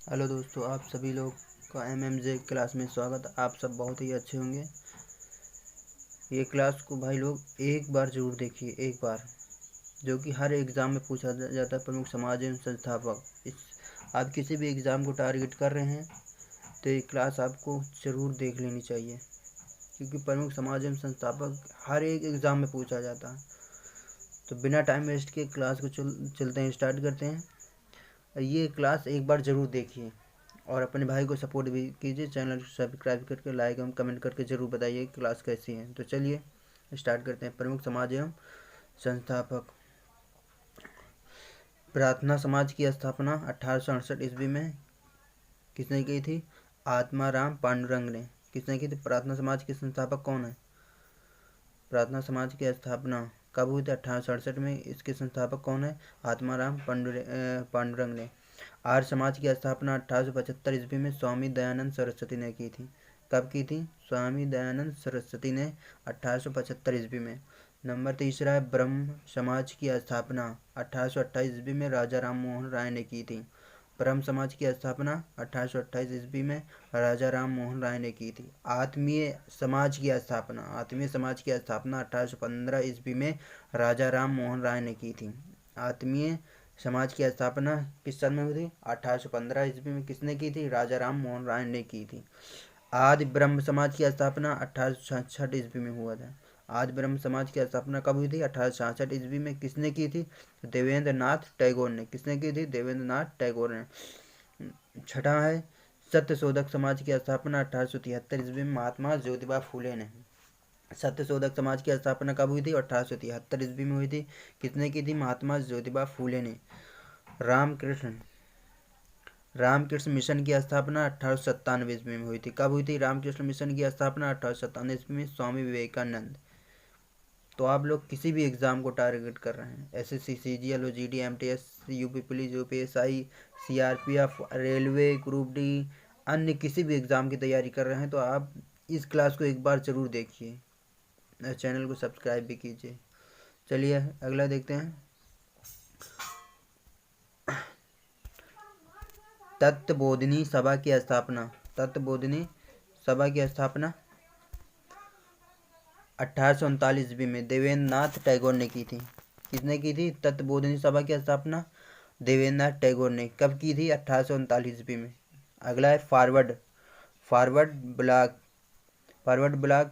Hello दोस्तों, आप सभी लोग का एमएमजे क्लास में स्वागत। आप सब बहुत ही अच्छे होंगे। ये क्लास को भाई लोग एक बार ज़रूर देखिए, एक बार, जो कि हर एग्ज़ाम में पूछा जाता है। प्रमुख समाज एवं संस्थापक, इस आप किसी भी एग्ज़ाम को टारगेट कर रहे हैं तो ये क्लास आपको ज़रूर देख लेनी चाहिए, क्योंकि प्रमुख समाज एवं संस्थापक हर एक एग्ज़ाम में पूछा जाता है। तो बिना टाइम वेस्ट के क्लास को चलते हैं, स्टार्ट करते हैं। ये क्लास एक बार ज़रूर देखिए और अपने भाई को सपोर्ट भी कीजिए। चैनल को सब्सक्राइब करके लाइक एवं कमेंट करके ज़रूर बताइए क्लास कैसी है। तो चलिए स्टार्ट करते हैं। प्रमुख समाज एवं संस्थापक। प्रार्थना समाज की स्थापना 1868 ईस्वी में किसने की थी? आत्माराम पांडुरंग ने। किसने की थी? प्रार्थना समाज के संस्थापक कौन है? प्रार्थना समाज की स्थापना कब हुई थी? 1868 में। इसके संस्थापक कौन है? आत्माराम पांडुरंग ने। आर्य समाज की स्थापना 1875 ईस्वी में स्वामी दयानंद सरस्वती ने की थी। कब की थी? स्वामी दयानंद सरस्वती ने 1875 ईस्वी में। नंबर तीसरा है ब्रह्म समाज की स्थापना 1828 ईस्वी में राजा राम मोहन राय ने की थी। ब्रह्म समाज की स्थापना 1828 ईस्वी में राजा राम मोहन राय ने की थी। आत्मीय समाज की स्थापना 1815 ईस्वी में राजा राम मोहन राय ने की थी। आत्मीय समाज की स्थापना किस सन में हुई थी? 1815 ईस्वी में। किसने की थी? राजा राम मोहन राय ने की थी। आदि ब्रह्म समाज की स्थापना 1866 ईस्वी में हुआ था। आदि ब्रह्म समाज की स्थापना कब हुई थी? 1866 ईस्वी में। किसने की थी? देवेंद्र नाथ टैगोर ने। किसने की थी? देवेंद्र नाथ टैगोर ने। छठा है सत्यशोधक समाज की स्थापना 1873 ईस्वी में महात्मा ज्योतिबा फूले ने। सत्यशोधक समाज की स्थापना कब हुई थी? 1873 ईस्वी में हुई थी। किसने की थी? महात्मा ज्योतिबा फूले ने। रामकृष्ण रामकृष्ण मिशन की स्थापना 1897 ईस्वी में हुई थी। कब हुई थी रामकृष्ण मिशन की स्थापना? 1897 ईस्वी में। स्वामी विवेकानंद। तो आप लोग किसी भी एग्ज़ाम को टारगेट कर रहे हैं, SSC, CGL, GD, MTS, UP police, UPSI, CRPF, railway, group D, अन्य किसी भी एग्ज़ाम की तैयारी कर रहे हैं, तो आप इस क्लास को एक बार ज़रूर देखिए। चैनल को सब्सक्राइब भी कीजिए। चलिए अगला देखते हैं। तत्वबोधिनी सभा की स्थापना। तत्वबोधिनी सभा की स्थापना 1839 ईस्वी में देवेंद्र नाथ टैगोर ने की थी। किसने की थी? तत्वबोधिनी सभा की स्थापना देवेंद्र नाथ टैगोर ने। कब की थी? 1839 ईस्वी में। अगला है forward forward block forward block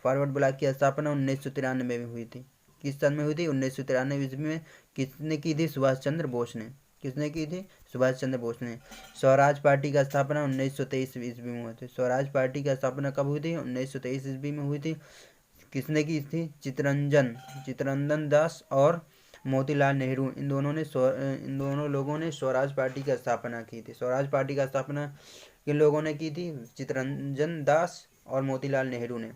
forward block की स्थापना 1993 में हुई थी। किस सन में हुई थी? 1993 ईस्वी में। किसने की थी? सुभाष चंद्र बोस ने। किसने की थी? सुभाष चंद्र बोस ने। स्वराज पार्टी का स्थापना 1923 ईस्वी में हुई थी। स्वराज पार्टी का स्थापना कब हुई थी? 1923 ईस्वी में हुई थी। किसने की थी? चित्तरंजन दास और मोतीलाल नेहरू, इन दोनों लोगों ने स्वराज पार्टी की स्थापना की थी। स्वराज पार्टी का स्थापना किन लोगों ने की थी? चित्तरंजन दास और मोतीलाल नेहरू ने।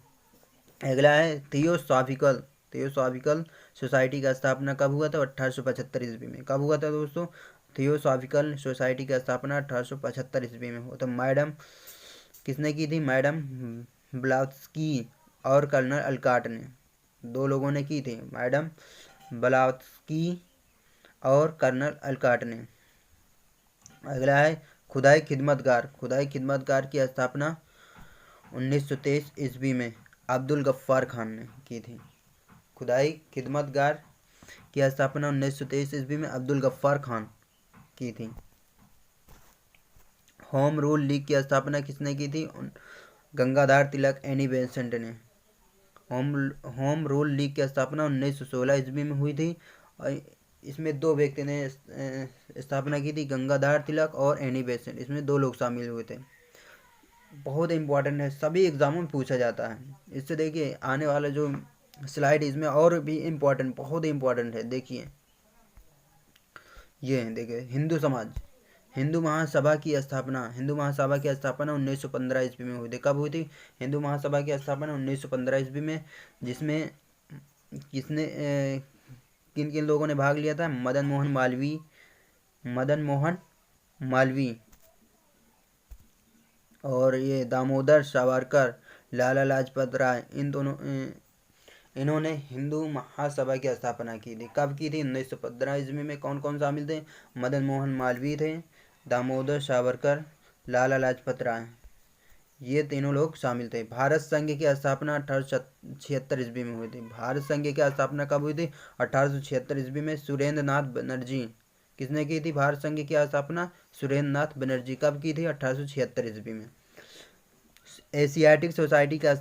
अगला है थियोसॉफिकल सोसाइटी का स्थापना कब हुआ था? 1875 ईस्वी में। कब हुआ था दोस्तों? थियोसॉफिकल सोसाइटी का स्थापना 1875 ईस्वी में हुआ। तो मैडम किसने की थी? मैडम ब्लाउत्स्की और कर्नल अलकाट ने। दो लोगों ने की थी, मैडम ब्लाउत्स्की और कर्नल अलकाट ने। अगला है खुदाई खिदमतगार की स्थापना 1923 ईस्वी में अब्दुल गफ्फार खान ने की थी। खुदाई खिदमतगार की स्थापना 1923 ईस्वी में अब्दुल गफ्फार खान की थी। होम रूल लीग की स्थापना किसने की थी? गंगाधर तिलक एनी बेसेंट ने। होम रूल लीग की स्थापना 1916 ईस्वी में हुई थी। और इसमें दो व्यक्ति ने स्थापना की थी, गंगाधर तिलक और एनी बेसेंट। इसमें दो लोग शामिल हुए थे। बहुत इंपॉर्टेंट है, सभी एग्जामों में पूछा जाता है। इससे देखिए आने वाला जो स्लाइड इसमें और भी इम्पोर्टेंट, बहुत इम्पोर्टेंट है। देखिए ये है, देखिए हिंदू महासभा की स्थापना 1915 ईस्वी में हुई थी। कब हुई थी हिंदू महासभा की स्थापना? 1915 ईस्वी में। जिसमें किसने किन किन लोगों ने भाग लिया था? मदन मोहन मालवीय और ये दामोदर सावरकर, लाला लाजपत राय, इन्होंने हिंदू महासभा की स्थापना की थी। कब की थी? 1915 ईस्वी में। कौन कौन शामिल थे? मदन मोहन मालवीय थे, दामोदर सावरकर, लाला लाजपत राय, ये तीनों लोग शामिल थे। भारत संघ की स्थापना 1876 ईस्वी में हुई थी। भारत संघ की स्थापना कब हुई थी? 1876 ईस्वी में सुरेंद्र नाथ बनर्जी। किसने की थी भारत संघ की स्थापना? सुरेंद्र नाथ बनर्जी। कब की थी? 1876 ईस्वी में। एशियाटिक सोसाइटी की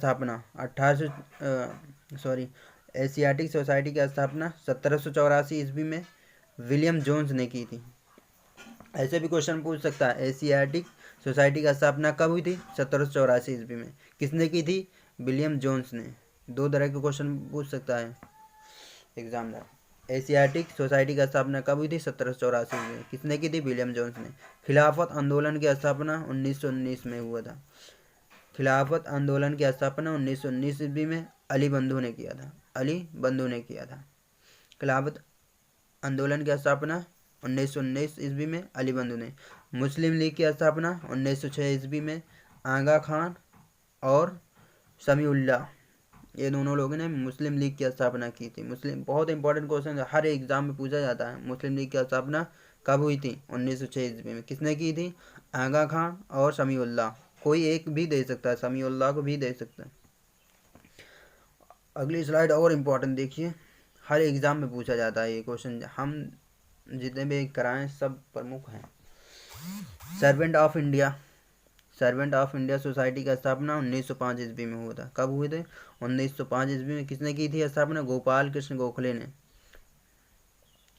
स्थापना 1784 ईस्वी में विलियम जोन्स ने की थी। ऐसे भी क्वेश्चन पूछ सकता है, एशियाटिक सोसाइटी की स्थापना कब हुई थी? 1784 ईस्वी में। किसने की थी? विलियम जोन्स ने। दो तरह के क्वेश्चन पूछ सकता है एग्जामिनर। एशियाटिक सोसाइटी की स्थापना कब हुई थी? 1784 में। किसने की थी? विलियम जोन्स ने। खिलाफत आंदोलन की स्थापना 1919 में हुआ था। खिलाफत आंदोलन की स्थापना 1919 ईस्वी में अली बंधु ने किया था। अली बंधु ने किया था। खिलाफत आंदोलन की स्थापना 1919 ईस्वी में अली बंधु ने। मुस्लिम लीग की स्थापना 1906 ईस्वी में आगा खान और समीउल्लाह, ये दोनों लोगों ने मुस्लिम लीग की स्थापना की थी। मुस्लिम बहुत इंपॉर्टेंट क्वेश्चन है, हर एग्जाम में पूछा जाता है। मुस्लिम लीग की स्थापना कब हुई थी? 1906 ईस्वी में। किसने की थी? आगा खान और समीउल्लाह। कोई एक भी दे सकता है, समीउल्लाह को भी दे सकता है। अगली स्लाइड और इम्पोर्टेंट देखिए, हर एग्जाम में पूछा जाता है ये क्वेश्चन, हम जितने भी कराएं सब प्रमुख हैं। Servant of India, servant of India society का स्थापना 1905 ईस्वी में हुआ था। कब हुए थे? 1905 ईस्वी में। किसने की थी स्थापना? गोपाल कृष्ण गोखले ने।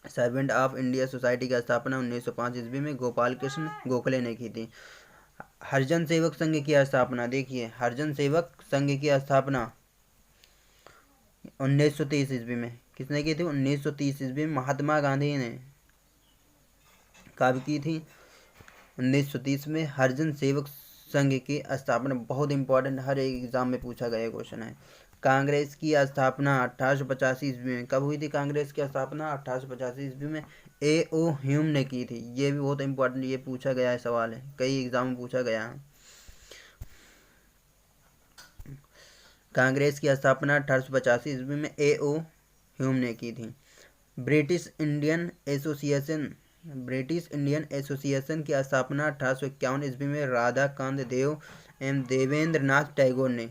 सर्वेंट ऑफ इंडिया सोसाइटी का स्थापना 1905 ईस्वी में गोपाल कृष्ण गोखले ने की थी। हरिजन सेवक संघ की स्थापना देखिए, हरिजन सेवक संघ की स्थापना 1930 ईस्वी में। किसने की थी? 1930 ईस्वी में महात्मा गांधी ने। कब की थी? 1930 में हरिजन सेवक संघ की स्थापना। बहुत इंपॉर्टेंट, हर एक एग्जाम में पूछा गया क्वेश्चन है। कांग्रेस की स्थापना 1885 ईस्वी में। कब हुई थी कांग्रेस की स्थापना? 1885 ईस्वी में ए ओ ह्यूम ने की थी। ये भी बहुत इंपॉर्टेंट, ये पूछा गया है, सवाल है, कई एग्जाम में पूछा गया है। कांग्रेस की स्थापना 1885 ईस्वी में ए ओ ह्यूम ने की थी। British Indian association, British Indian association की स्थापना 1851 ईस्वी में राधाकांत देव एवं देवेंद्र नाथ टैगोर ने।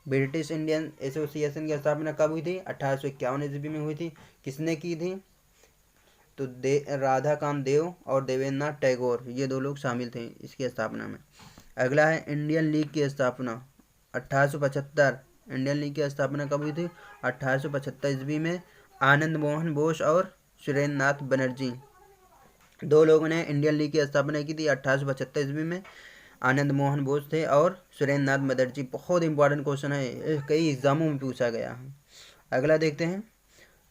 ब्रिटिश इंडियन एसोसिएशन की स्थापना कब हुई थी? 1851 ईस्वी में हुई थी। किसने की थी? तो राधाकांत देव और देवेंद्र नाथ टैगोर, ये दो लोग शामिल थे इसकी स्थापना में। अगला है इंडियन लीग की स्थापना 1875। इंडियन लीग की स्थापना कब हुई थी? 1875 ईस्वी में आनंद मोहन बोस और सुरेंद्र नाथ बनर्जी, दो लोगों ने इंडियन लीग की स्थापना की थी 1875 ईस्वी में। आनंद मोहन बोस थे और सुरेंद्र नाथ बनर्जी। बहुत इंपॉर्टेंट क्वेश्चन है, कई एग्जामों में पूछा गया है। अगला देखते हैं,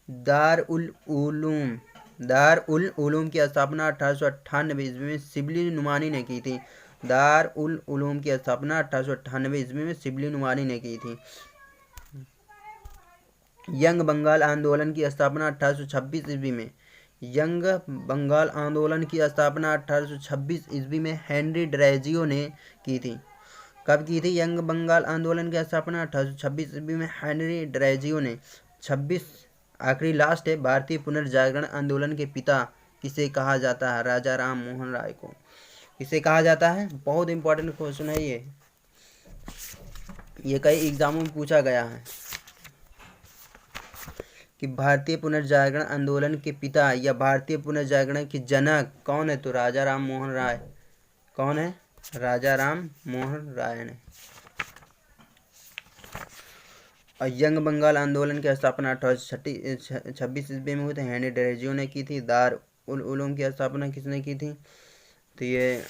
दार उल उलूम, दार उल उलूम की स्थापना 1898 ईस्वी में शिबली नुमानी ने की थी। दार उल उलूम की स्थापना 1898 ईस्वी में शिबली नुमानी ने की थी। यंग बंगाल आंदोलन की स्थापना 1826 ईस्वी में। यंग बंगाल आंदोलन की स्थापना 1826 ईस्वी में हेनरी ड्रेजियो ने की थी। कब की थी यंग बंगाल आंदोलन की स्थापना? 1826 ईस्वी में हेनरी ड्रेजियो ने। 26 आखिरी लास्ट है, भारतीय पुनर्जागरण आंदोलन के पिता किसे कहा जाता है? राजा राम मोहन राय को। किसे कहा जाता है? बहुत इंपॉर्टेंट क्वेश्चन है ये कई एग्जामों में पूछा गया है कि भारतीय पुनर्जागरण आंदोलन के पिता या भारतीय पुनर्जागरण के जनक कौन है? तो राजा राम मोहन राय। कौन है? राजा राम मोहन राय ने। और यंग बंगाल आंदोलन की स्थापना 1826 ईस्वी में हुई थी, हेनरी ड्रेजियो ने की थी। दार उल उलूम की स्थापना किसने की थी? तो ये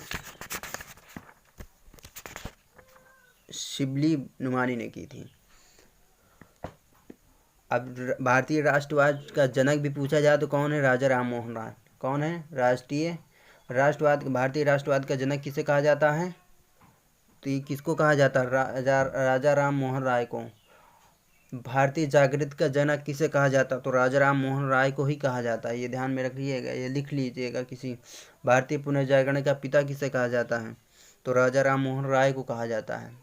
शिबली नुमानी ने की थी। अब भारतीय राष्ट्रवाद का जनक भी पूछा जाए तो कौन है? राजा राम मोहन राय। कौन है? राष्ट्रवाद, भारतीय राष्ट्रवाद का जनक किसे कहा जाता है? तो ये किसको कहा जाता है? राजा राम मोहन राय को। भारतीय जागृति का जनक किसे कहा जाता है? तो राजा राम मोहन राय को ही कहा जाता है। ये ध्यान में रखिएगा, ये लिख लीजिएगा। किसी भारतीय पुनर्जागरण का पिता किसे कहा जाता है? तो राजा राम मोहन राय को कहा जाता है।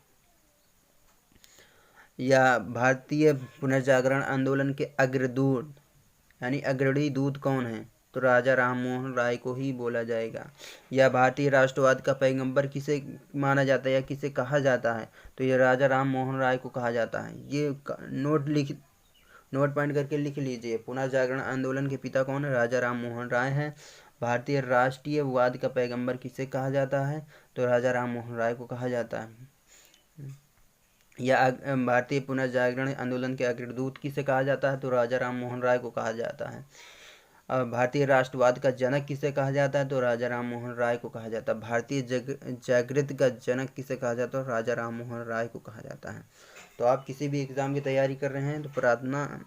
या भारतीय पुनर्जागरण आंदोलन के अग्रदूत यानी अग्रणी दूत कौन है? तो राजा राम मोहन राय को ही बोला जाएगा। या भारतीय राष्ट्रवाद का पैगंबर किसे माना जाता है या किसे कहा जाता है, तो ये राजा राम मोहन राय को कहा जाता है। ये नोट पॉइंट करके लिख लीजिए। पुनः जागरण आंदोलन के पिता कौन है? राजा राम मोहन राय हैं। भारतीय राष्ट्रीयवाद का पैगंबर किसे कहा जाता है? तो राजा राम मोहन राय को कहा जाता है। या भारतीय पुनर्जागरण आंदोलन के अग्रदूत किसे कहा जाता है? तो राजा राम मोहन राय को कहा जाता है। भारतीय राष्ट्रवाद का जनक किसे कहा जाता है? तो राजा राम मोहन राय को कहा जाता है। भारतीय जागृति का जनक किसे कहा जाता है? तो राजा राम मोहन राय को कहा जाता है। तो आप किसी भी एग्ज़ाम की तैयारी कर रहे हैं तो प्रार्थना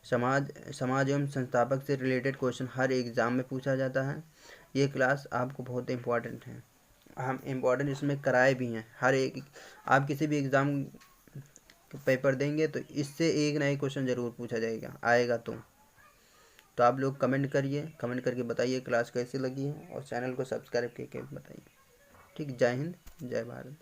समाज एवं संस्थापक से रिलेटेड क्वेश्चन हर एग्ज़ाम में पूछा जाता है। ये क्लास आपको बहुत इम्पोर्टेंट है, हम इम्पोर्टेंट इसमें कराए भी हैं। हर एक आप किसी भी एग्ज़ाम पेपर देंगे तो इससे एक ना एक क्वेश्चन ज़रूर पूछा जाएगा, आएगा। तो आप लोग कमेंट करिए, कमेंट करके बताइए क्लास कैसी लगी है और चैनल को सब्सक्राइब करके बताइए। ठीक, जय हिंद, जय भारत।